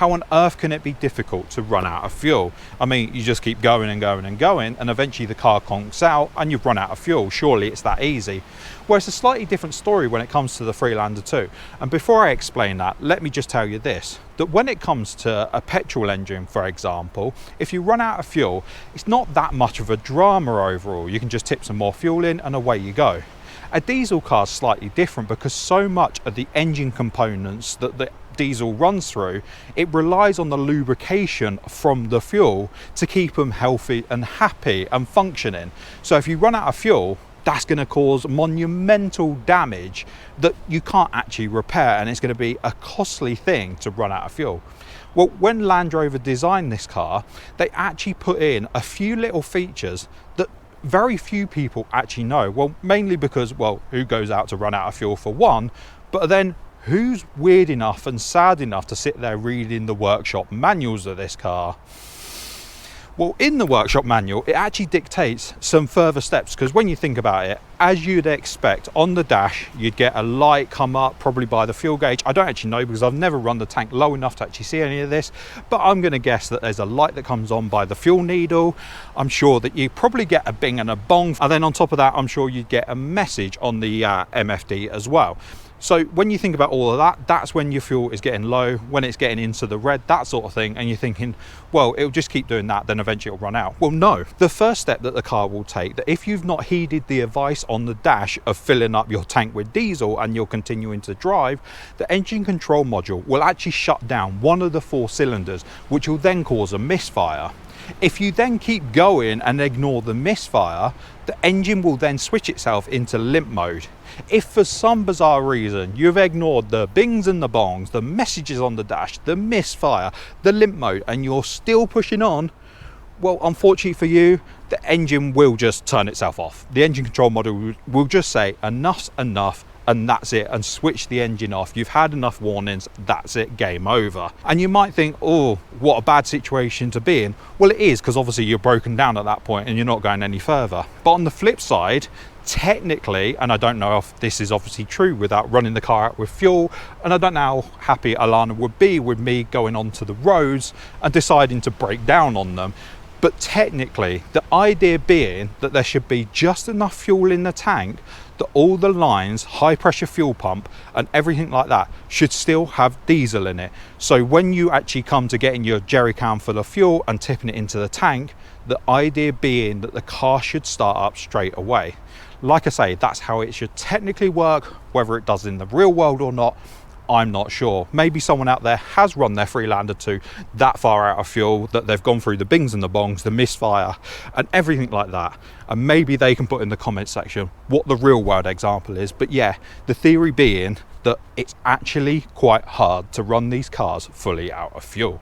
how on earth can it be difficult to run out of fuel? I mean, you just keep going and going and going, and eventually the car conks out and you've run out of fuel. Surely it's that easy. Well, it's a slightly different story when it comes to the Freelander 2. And before I explain that, let me just tell you this, that when it comes to a petrol engine, for example, if you run out of fuel, it's not that much of a drama overall. You can just tip some more fuel in and away you go. A diesel car is slightly different because so much of the engine components that the diesel runs through, it relies on the lubrication from the fuel to keep them healthy and happy and functioning. So if you run out of fuel, that's going to cause monumental damage that you can't actually repair, and it's going to be a costly thing to run out of fuel. Well, when Land Rover designed this car, they actually put in a few little features that very few people actually know. Well, mainly because, well, who goes out to run out of fuel for one, but then who's weird enough and sad enough to sit there reading the workshop manuals of this car? Well, in the workshop manual, it actually dictates some further steps, because when you think about it, as you'd expect, on the dash, you'd get a light come up, probably by the fuel gauge. I don't actually know because I've never run the tank low enough to actually see any of this, but I'm going to guess that there's a light that comes on by the fuel needle. I'm sure that you probably get a bing and a bong, and then on top of that, I'm sure you'd get a message on the MFD as well. So when you think about all of that, that's when your fuel is getting low, when it's getting into the red, that sort of thing, and you're thinking, well, it'll just keep doing that, then eventually it'll run out. Well, no. The first step that the car will take, that if you've not heeded the advice on the dash of filling up your tank with diesel and you're continuing to drive, the engine control module will actually shut down one of the 4 cylinders, which will then cause a misfire. If you then keep going and ignore the misfire, the engine will then switch itself into limp mode. If for some bizarre reason you've ignored the bings and the bongs, the messages on the dash, the misfire, the limp mode, and you're still pushing on, well, unfortunately for you, the engine will just turn itself off. The engine control module will just say enough's enough, and that's it, and switch the engine off. You've had enough warnings, that's it, game over. And you might think, oh, what a bad situation to be in. Well, it is, because obviously you're broken down at that point and you're not going any further. But on the flip side, technically, and I don't know if this is obviously true without running the car out with fuel, and I don't know how happy Alana would be with me going onto the roads and deciding to break down on them, but technically the idea being that there should be just enough fuel in the tank that all the lines, high pressure fuel pump and everything like that should still have diesel in it. So when you actually come to getting your jerry can full of fuel and tipping it into the tank, the idea being that the car should start up straight away. Like I say, that's how it should technically work. Whether it does in the real world or not, I'm not sure. Maybe someone out there has run their Freelander 2 that far out of fuel that they've gone through the bings and the bongs, the misfire and everything like that, and maybe they can put in the comment section what the real world example is. But yeah, the theory being that it's actually quite hard to run these cars fully out of fuel.